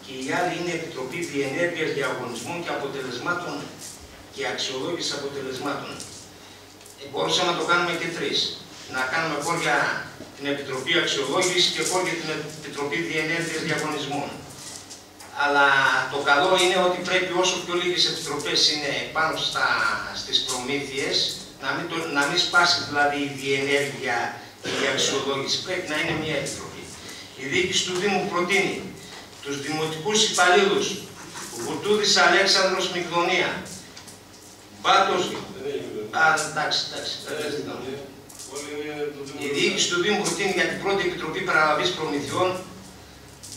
και η άλλη είναι Επιτροπή Διενέργειας Διαγωνισμών και Αποτελεσμάτων και Αξιολόγηση Αποτελεσμάτων. Μπορούσαμε να το κάνουμε και τρεις. Να κάνουμε χώρια την Επιτροπή Αξιολόγηση και χώρια την Επιτροπή Διενέργειας Διαγωνισμών. Αλλά το καλό είναι ότι πρέπει όσο πιο λίγες επιτροπές είναι πάνω στις προμήθειες, να μην σπάσει δηλαδή η διενέργεια και η αξιολόγηση. Πρέπει να είναι μια επιτροπή. Η διοίκηση του Δήμου προτείνει τους δημοτικούς υπαλλήλους Βουτούδης Αλέξανδρος Μυγδονία, Μπάτος... εντάξει. Η διοίκηση του Δήμου προτείνει για την πρώτη Επιτροπή Παραλαβής Προμηθειών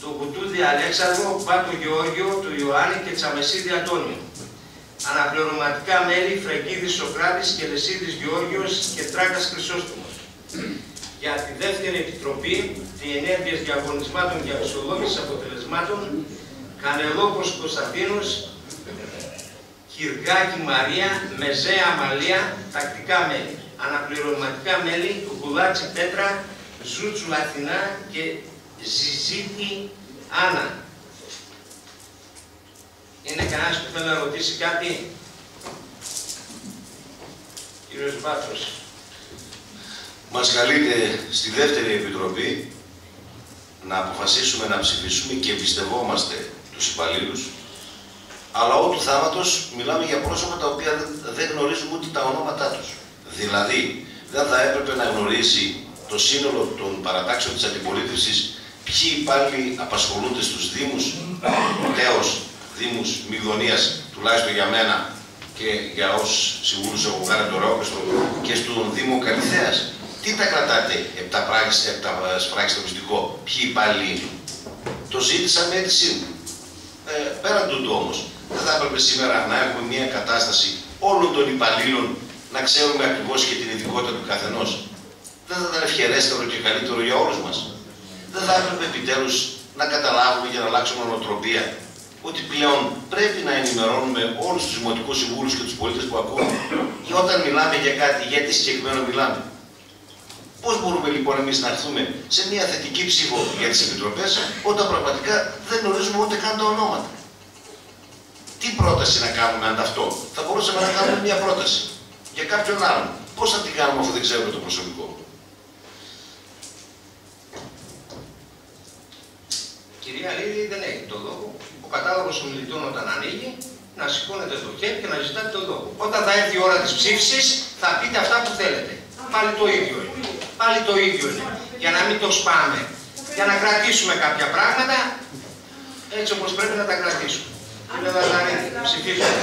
του Βουτούδη Αλέξανδρο, Μπάτο Γεώργιο, του Ιωάννη και Τσαμεσίδη Αντώνιο. Αναπληρωματικά μέλη Φραγκίδης Σοκράτης και Λεσίδης Γεώργιος και Τράκας Χρυσόστομος. Για τη δεύτερη Επιτροπή Διενέργειας Διαγωνισμάτων και Αξιολόγησης Αποτελεσμάτων, Κανελόπος Κωνσταντίνος, Κυργάκη Μαρία, Μεζέα Αμαλία, τακτικά μέλη. Αναπληρωματικά μέλη του Κουλάτσι Πέτρα, Ζούτσου Αθηνά και Ζιζίτη Άννα. Είναι κανένας που θέλει να ρωτήσει κάτι? Κύριος Μπάτσος. Μας καλείται στη δεύτερη επιτροπή να αποφασίσουμε να ψηφίσουμε και εμπιστευόμαστε τους υπαλλήλους, αλλά ότου θάματος μιλάμε για πρόσωπα τα οποία δεν γνωρίζουμε ούτε τα ονόματά τους. Δηλαδή, δεν θα έπρεπε να γνωρίσει το σύνολο των παρατάξεων της αντιπολίτευσης ποιοι υπάλληλοι απασχολούνται στους Δήμους, τέος Δήμους Μυγδονίας, τουλάχιστον για μένα και για όσους συμβούλους έχω κάνει το Ρεόπιστο, και στον Δήμο Καλυθέας. Τι τα κρατάτε επτά σφράγεις στο μυστικό, ποιοι υπάλληλοι είναι? Το ζήτησα με αίτησή μου. Πέραν τούτου όμως, δεν θα έπρεπε σήμερα να έχουμε μια κατάσταση όλων των υπαλλήλων να ξέρουμε ακριβώς και την ειδικότητα του καθενός? Δεν θα ήταν ευχερέστερο και καλύτερο για όλους μας? Δεν θα έπρεπε επιτέλους να καταλάβουμε και να αλλάξουμε νοοτροπία ότι πλέον πρέπει να ενημερώνουμε όλους τους δημοτικούς συμβούλους και τους πολίτες που ακούμε και όταν μιλάμε για κάτι, γιατί συγκεκριμένο μιλάμε? Πώς μπορούμε λοιπόν εμείς να έρθουμε σε μια θετική ψήφο για τις επιτροπές όταν πραγματικά δεν γνωρίζουμε ούτε καν τα ονόματα? Τι πρόταση να κάνουμε ανταυτό? Θα μπορούσαμε να κάνουμε μια πρόταση για κάποιον άλλον. Πώς θα την κάνουμε αφού δεν ξέρουμε το προσωπικό? Κυρία Λίδη, δεν έχει το λόγο. Ο κατάλογος ομιλητών όταν ανοίγει, να σηκώνετε το χέρι και να ζητάτε το λόγο. Όταν θα έρθει η ώρα της ψήφισης, θα πείτε αυτά που θέλετε. Πάλι το ίδιο είναι. Πάλι το ίδιο είναι. Για να μην το σπάμε. Για να κρατήσουμε κάποια πράγματα έτσι όπως πρέπει να τα κρατήσουμε. Κύριε Δαζαρίδη, ψηφίζουμε.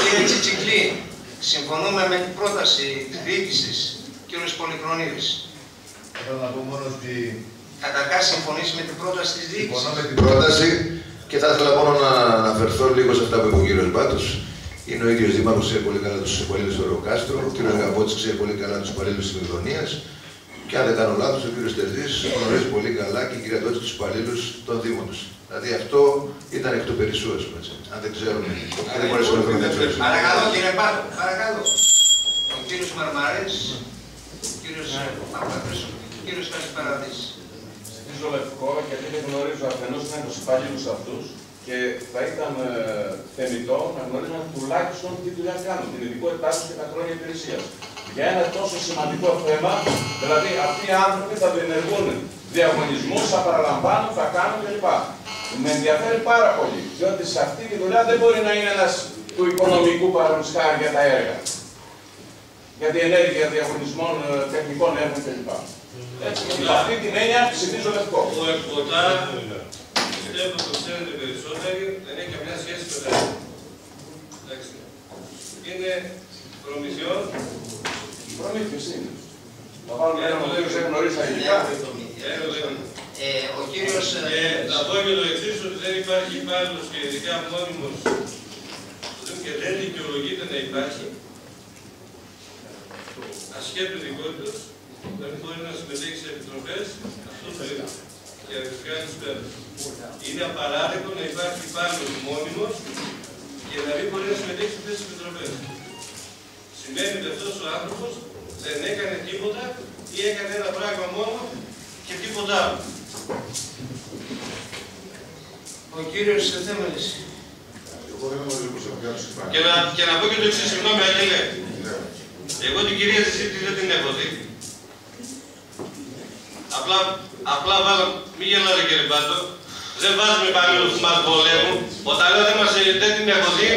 Κύριε Τσιτσικλή, συμφωνούμε με την πρόταση της διοίκησης, κύριος Πολυχρονίδης. Θέλω να πω μόνο ότι... Καταρχάς συμφωνήσει με την πρόταση της διοίκησης. Συμφωνώ με την πρόταση και θα ήθελα μόνο να αναφερθώ λίγο σε αυτά που είπε ο κύριος Μπάτος. Είναι ο ίδιος δήμαρχος, ξέρει πολύ καλά τους υπαλλήλους του Ροκάστρο, ο κύριος Γαμπότης ξέρει πολύ καλά τους υπαλλήλους της Μυγδονίας και αν δεν κάνω λάθος, ο κύριος Τερζής γνωρίζει πολύ καλά και η κυρία Τότση τους υπαλλήλους των Δήμων τους. Δηλαδή αυτό ήταν εκ του περισσού, αν δεν ξέρουμε. Δεν μπορεί να βρούμε τέτοιο. Παρακαλώ κύριε Μπάτο, παρακαλώ. Ο κύριος Μαρμαρές, ο κύριος Παπαδρής, ο κύριος Κασιπαραδής. Ψηφίζω λευκό γιατί δεν γνωρίζω αφενός με τους υπαλλήλους αυτούς και θα ήταν θεμιτό να γνωρίζουμε τουλάχιστον τι δουλειά κάνουν, την ειδικότητά τους και τα χρόνια υπηρεσίας. Για ένα τόσο σημαντικό θέμα, δηλαδή αυτοί οι άνθρωποι θα διενεργούν διαγωνισμούς, θα παραλαμβάνουν, θα κάνουν κλπ. Με ενδιαφέρει πάρα πολύ, διότι σε αυτή τη δουλειά δεν μπορεί να είναι ένας του οικονομικού παραγωγικά για τα έργα. Για την ενέργεια διαγωνισμών, τεχνικών έργων κλπ. Έτσι, με αυτή την έννοια ψηφίζω λευκό. Ο εκποτά, πιστεύω το ξέρετε περισσότεροι, δεν έχει καμιά σχέση με τα έργα. Είναι προμηθειών. Προμήθειες είναι. Θα βάλουμε ένα που δεν γνωρίζει τα ειδικά. Ο κύριος... Θα πω και το εξής, ότι δεν υπάρχει υπάλληλος και ειδικά μόνιμος και δεν δικαιολογείται να υπάρχει ασχέτου ειδικότητας, δεν μπορεί να συμμετέχει σε επιτροπές, αυτό το είπα. Και αριστικά της πέρας. Είναι απαράδεκτο να υπάρχει υπάλληλος μόνιμος και να μην μπορεί να συμμετέχει σε αυτές τις επιτροπές. Σημαίνει ότι αυτός ο άνθρωπος δεν έκανε τίποτα ή έκανε ένα πράγμα μόνο και τίποτα άλλο. Ο κύριος Θέμελης. Και να πω και το εξής, συγγνώμη Άγγελε. Εγώ την κυρία Ζησίτη δεν την έχω δει. Απλά βάλω, μη γελάτε κύριε Μπάτο, δεν βάζουμε υπαλλήλους που μας βολεύουν. Όταν λέω δεν την έχω δει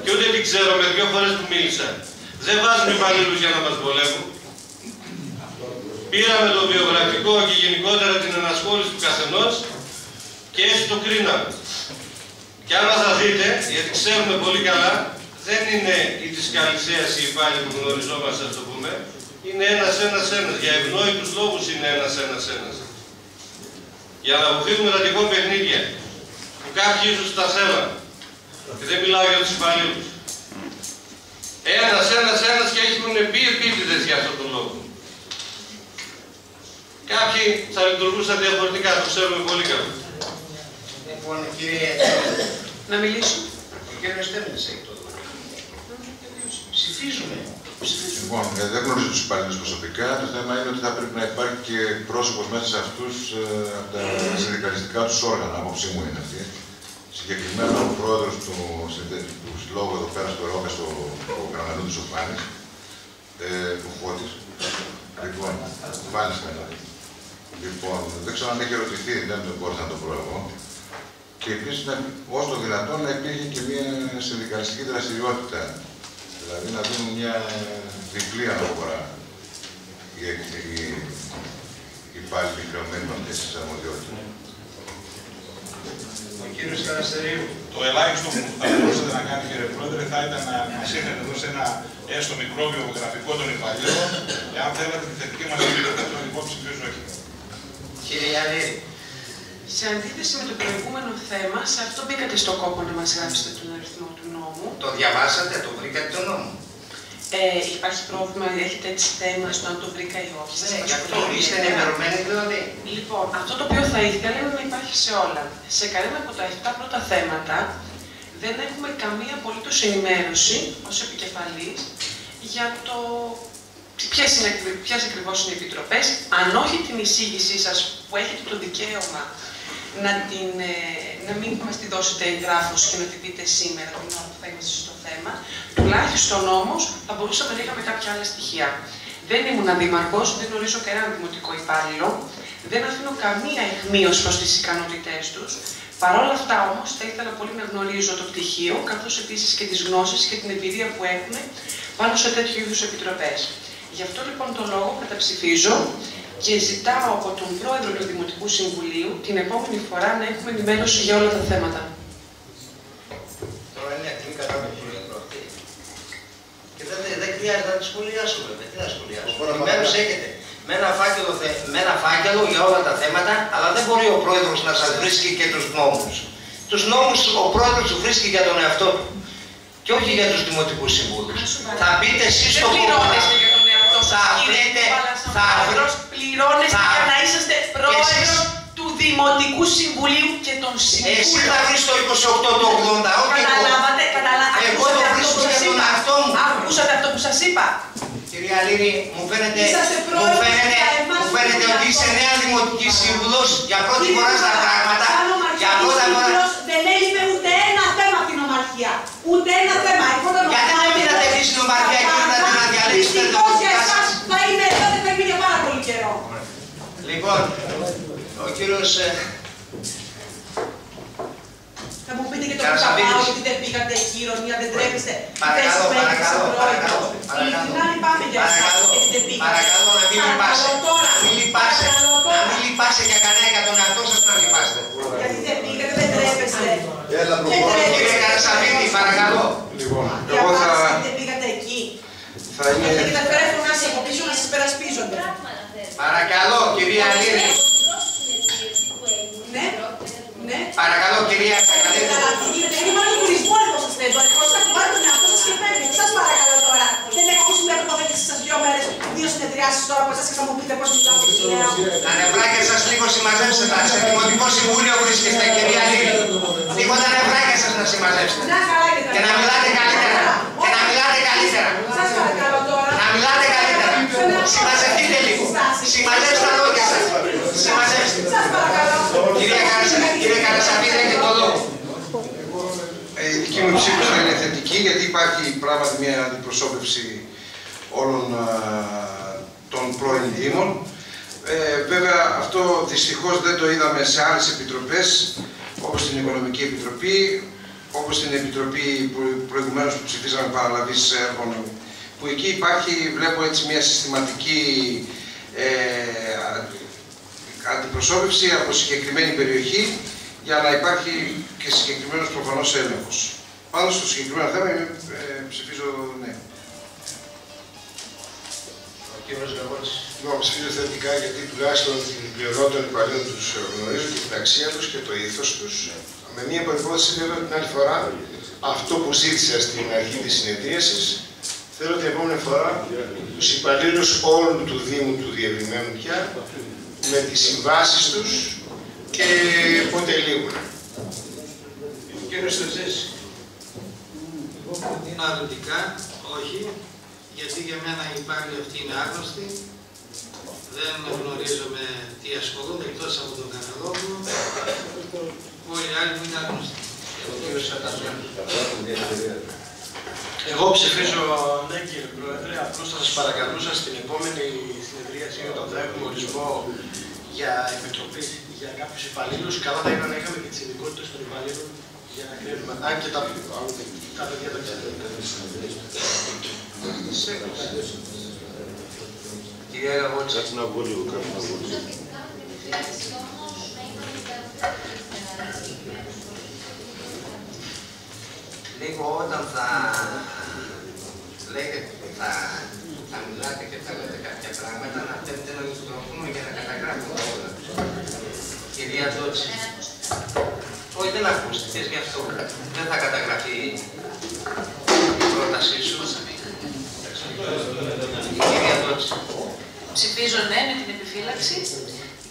και ούτε την ξέρω με 2 φορές που μίλησα. Δεν βάζουμε υπαλλήλους για να μας βολεύουν. Πήραμε το βιογραφικό και γενικότερα την ενασχόληση του καθενός και έτσι το κρίναμε. Και άμα θα δείτε, γιατί ξέρουμε πολύ καλά, δεν είναι η της Καλυσσέας οι υπάλληλοι που γνωριζόμαστε, ας το πούμε. Είναι ένας. Για ευνόητους λόγους είναι ένας. Για να αποφύγουμε τα τυχόν παιχνίδια. Που κάποιοι ίσως τα θέλαν. Και δεν μιλάω για τους υπαλλήλους. Ένας και έχουν μπει επίτηδες για αυτόν τον λόγο. Κάποιοι θα λειτουργούσαν διαφορετικά, το ξέρουμε πολύ καλά. Λοιπόν, κύριε... Να μιλήσω. Ο κύριος Θέμελης έχει το λόγο. Ψηφίζουμε. Λοιπόν, δεν γνωρίζω τους υπαλλήλους προσωπικά. Το θέμα είναι ότι θα πρέπει να υπάρχει και πρόσωπος μέσα σε αυτούς από τα συνδικαλιστικά τους όργανα. Απόψη μου είναι αυτή. Συγκεκριμένα ο πρόεδρος του συλλόγου εδώ πέρα στο ΡΟΚΑ, στο Καραμανού του Σοφάνης, ο Φώτης. Λοιπόν, μάλιστα. Λοιπόν, δεν ξέρω αν έχει ερωτηθεί, δεν μπορούσα να το πω εγώ. Και επίσης, όσο το δυνατόν, να υπήρχε και μια συνδικαλιστική δραστηριότητα. Δηλαδή να δίνουν μια διπλή αναφορά οι υπάλληλοι κρεμμένοι με αυτές τις αρμοδιότητες. Ο κύριος Καραστερίου. Το ελάχιστο που θα μπορούσατε να κάνει, κύριε Πρόεδρε, θα ήταν να μας είχατε δώσει ένα έστω μικρό βιογραφικό των υπαλλήλων, εάν θέλατε τη θετική μας επιλογή των υπόψη και όχι. Κύριε Γιάννη. Σε αντίθεση με το προηγούμενο θέμα, σε αυτό μπήκατε στον κόπο να μας γράψετε τον αριθμό του νόμου. Το διαβάσατε, το βρήκατε τον νόμο. Υπάρχει πρόβλημα, έχετε έτσι θέμα στο αν το βρήκα ή όχι. Ναι, γι' αυτό είστε ενημερωμένοι δηλαδή. Λοιπόν, αυτό το οποίο θα ήθελα είναι να υπάρχει σε όλα. Σε κανένα από τα 7 πρώτα θέματα δεν έχουμε καμία απολύτως ενημέρωση ως επικεφαλής για το ποιες ακριβώς είναι οι επιτροπές, αν όχι την εισήγησή σας που έχετε το δικαίωμα να μην μας τη δώσετε εγγράφος και να την πείτε σήμερα την ώρα που θα είμαστε στο θέμα, τουλάχιστον όμως θα μπορούσαμε να είχαμε κάποια άλλα στοιχεία. Δεν ήμουν δήμαρχος, δεν γνωρίζω κανέναν δημοτικό υπάλληλο, δεν αφήνω καμία αιχμή ως προς τις ικανότητές τους. Παρ' όλα αυτά όμως θα ήθελα πολύ να γνωρίζω το πτυχίο, καθώς επίσης και τις γνώσεις και την εμπειρία που έχουν πάνω σε τέτοιου είδους επιτροπές. Γι' αυτό λοιπόν το λόγο καταψηφίζω και ζητάω από τον πρόεδρο του Δημοτικού Συμβουλίου την επόμενη φορά να έχουμε ενημέρωση για όλα τα θέματα. Τώρα είναι ακτή κατά το κύριο Πρόεδρε. Και δεν χρειάζεται να τη σχολιάσω βέβαια. Τι να σχολιάσω. Ενημέρωση έχετε. Με ένα φάκελο για όλα τα θέματα, αλλά δεν μπορεί ο πρόεδρος να σας βρίσκει και τους νόμους. Τους νόμους ο πρόεδρος τους βρίσκει για τον εαυτό του. Και όχι για τους δημοτικούς συμβούλους. Θα μπείτε εσείς στο κόμμα. Πληρώνεστε για να είσαστε πρόεδρος του Δημοτικού Συμβουλίου και των Συμβούλων. Εσύ θα βρεις το 28 το 80, όχι εγώ. Καταλάβατε. Εγώ το βρίσκω για τον εαυτό μου. Ακούσατε αυτό που σας είπα. Κυρία Λύρη, μου φαίνεται ότι είσαι νέα Δημοτική Σύμβουλος για πρώτη φορά στα πράγματα. Για πρώτα φορά. Δεν έλειπε ούτε ένα θέμα από την ομαρχία. Ούτε ένα θέμα. Γιατί δεν πήρατε εσείς την ομαρχία και ήρθατε να διαλέξετε το δικά σας. Θα είναι εδώ και θα είναι για πάρα πολύ καιρό. Λοιπόν, ο κύριος... Θα μου πείτε και το που θα πάω, ότι δεν πήγατε εκεί, ηρωνία, δεν τρέπεστε. Παρακαλώ, Ειλικρινά λυπάμαι για εσάς, γιατί δεν πήγατε. Παρακαλώ να μην λυπάσαι. Να μην λυπάσαι για κανένα, για τον εαυτό σας να λυπάστε. Γιατί δεν πήγατε, δεν τρέπεστε. Κύριε Καρασαβίδη, παρακαλώ. Λοιπόν, εγώ θα... Δεν πήγατε εκεί. Και τα φέρνουν άσοι από πίσω να σας περασπίζονται. Παρακαλώ, κυρία Λύρη. Ναι. Παρακαλώ, κυρία Κακαλίδη. Είναι μόνο του δυσπόλητο σας θέτω. Αρχώς θα κουβάρετε τον εαυτό σας και φέρνετε. Σας παρακαλώ τώρα. Δεν έχω ακούσει μια τοποθέτηση σας 2 μέρες, 2 συνεδριάσεις τώρα που εσάς και θα μου πείτε πώς μιλάτε στη νέα. Τα νευράκια σας λίγο συμμαζέψτε τα. Σε Δημοτικό Συμβούλιο βρίσκεστε, κυρία Λύρη. Λίγο τα νευράκια σας να συμμαζέψετε. Και να μιλάτε καλύτερα. Και να μιλάτε καλύτερα. Σας παρακαλώ τώρα. Να μιλάτε καλύτερα. Συμμαζευτείτε λίγο. Συμμαζέψτε τα λόγια σας. σημαντική, γιατί υπάρχει πράγματι μια αντιπροσώπευση όλων των πρώην δήμων. Βέβαια, αυτό δυστυχώς δεν το είδαμε σε άλλες επιτροπές, όπως την Οικονομική Επιτροπή, όπως την Επιτροπή προηγουμένως που ψηφίσαμε παραλαβής έργων, που εκεί υπάρχει, βλέπω έτσι, μια συστηματική αντιπροσώπευση από συγκεκριμένη περιοχή, για να υπάρχει και συγκεκριμένος προφανώς έλεγχος. Πάντως, στο συγκεκριμένο θέμα ψηφίζω ναι. Εγώ ψηφίζω θετικά, γιατί τουλάχιστον την πλειονότητα των υπαλλήλων τους γνωρίζω και την αξία τους και το ήθος τους. Με μία προϋπόθεση, βέβαια, την άλλη φορά, αυτό που ζήτησα στην αρχή της συνεδρίασης, θέλω την επόμενη φορά τους υπαλλήλους όλου του Δήμου του διευρυμένου πια, με τις συμβάσεις τους και πότε λήγουν. Κύριε Στρετζής, είναι αρνητικά, όχι, γιατί για μένα οι υπάλληλοι αυτοί είναι άγνωστοι, δεν γνωρίζουμε τι ασχολούνται εκτός από τον Καναδόπουλο, που οι άλλοι μου είναι άγνωστοι. Εγώ ψηφίζω ναι, κύριε Πρόεδρε, απλώς θα σας παρακαλούσα στην επόμενη συνεδρίαση, όταν θα έχουμε ορισμό για επιτροπή για κάποιους υπαλλήλους, καλά θα ήταν να είχαμε και τις ειδικότητες των υπαλλήλων για να κρίνουμε. Αν και τα παιδιά τα ξέρουν. Κυρία Γαβότση. Κάτσε να βγω λίγο κάτω να βγω. Λίγο όταν θα λέγεται, θα μιλάτε και θα λέτε κάποια πράγματα, να θέλετε να λειτουργούμε για να καταγράφουμε όλα. Κυρία Τότση. Όχι, δεν ακούστηκες γι' αυτό. Δεν θα καταγραφεί η πρότασή σου. Κυρία Τότση. Ψηφίζω ναι με την επιφύλαξη,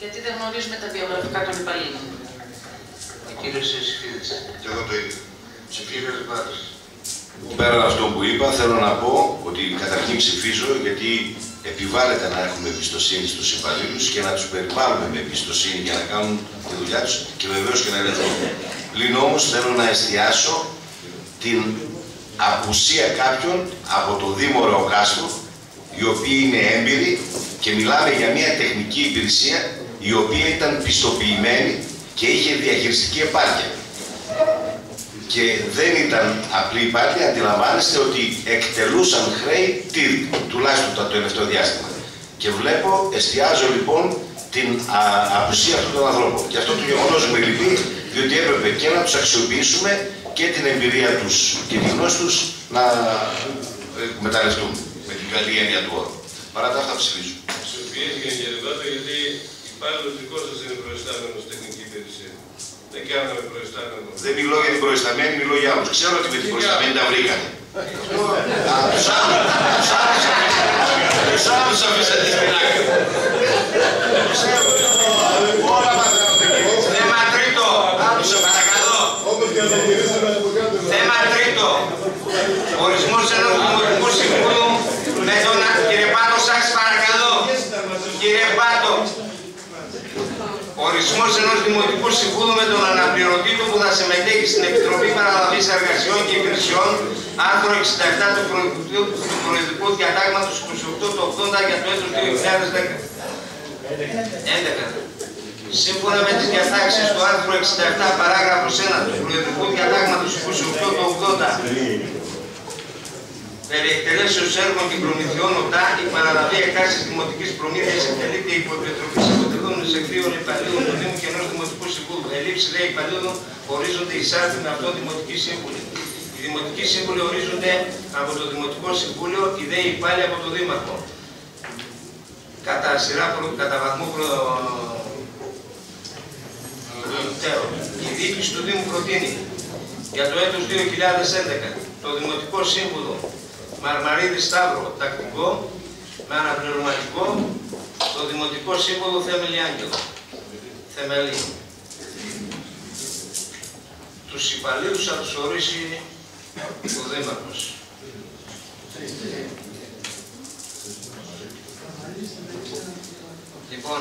γιατί δεν γνωρίζουμε τα βιογραφικά των υπαλλήλων. Ο κύριος Σεσφίδης. Και εγώ το ίδιο. Ψηφίδης Βάρος. Πέραν αυτό που είπα, θέλω να πω ότι καταρχήν ψηφίζω γιατί επιβάλλεται να έχουμε εμπιστοσύνη στους υπαλλήλους και να τους περιβάλλουμε με εμπιστοσύνη για να κάνουν τη δουλειά τους και βεβαίως και να ελεγχθούν. Πλην όμως θέλω να εστιάσω την απουσία κάποιων από το Δήμο Ρεοκάστρου, οι οποίοι είναι έμπειροι και μιλάμε για μια τεχνική υπηρεσία η οποία ήταν πιστοποιημένη και είχε διαχειριστική επάρκεια. Και δεν ήταν απλή υπάλληλοι, αντιλαμβάνεστε ότι εκτελούσαν χρέη τουλάχιστον το τελευταίο διάστημα. Και βλέπω, εστιάζω λοιπόν την απουσία αυτών των ανθρώπων. Και αυτό το γεγονός με λυπεί, διότι έπρεπε και να τους αξιοποιήσουμε και την εμπειρία τους και τη γνώση τους να εκμεταλλευτούν με την καλή έννοια του όρου. Παρά τα αυτά ψηφίζω. Ψηφίστηκε κύριε Λιβάτο, γιατί υπάλληλος δικός σας είναι προϊστάμενος τεχνική υπηρεσία. Δεν κάναμε προϊστάμενο. Δεν μιλώ για την προϊσταμένη, μιλώ για άλλους. Ξέρω ότι με την προϊσταμένη τα βρήκανε. Τους άλλους αφήσατε στην άκρη. Θέμα τρίτο. Άκουσε παρακαλώ. Θέμα τρίτο. Ορισμός ενός δημοτικού συμβούλου με τον... Κύριε Πάτο, σας παρακαλώ. Κύριε Πάτο. Ορισμός ενός δημοτικού συμβούλου με τον αναπληρωτή του που θα συμμετέχει στην Επιτροπή Παραλαβής Εργασιών και Υπηρεσιών, άρθρο 67 του Προεδρικού Διατάγματος 28 του 80 για το έτος 2011. Σύμφωνα με τις διατάξεις του άρθρου 67 παράγραφος 1 του Προεδρικού Διατάγματος 28 του 80, περί εκτελέσεως έργων και προμηθειών ΟΤΑ, η παραλαβή εκάστης δημοτικής προμήθειας εκτελείται υπό επιτροπής αποτελούμενης εκδίων υπαλλήλων του Δήμου και ενός δημοτικού συμβούλου. Ελλείψη δε υπαλλήλων ορίζονται εισάρτη με αυτό δημοτική σύμβουλη. Οι δημοτικοί σύμβουλοι ορίζονται από το Δημοτικό Συμβούλιο, οι δε υπάλληλοι από το Δήμαρχο. Κατά βαθμό η διοίκηση του Δήμου προτείνει για το έτος 2011 το Δημοτικό Σύμβουλο Μαρμαρίδη Σταύρο τακτικό με αναπληρωματικό, το Δημοτικό Σύμβουλο Θέμελη Άγγελο. Θεμελή. Τους υπαλλήλους θα τους ορίσει ο Δήμαρχος. Λοιπόν,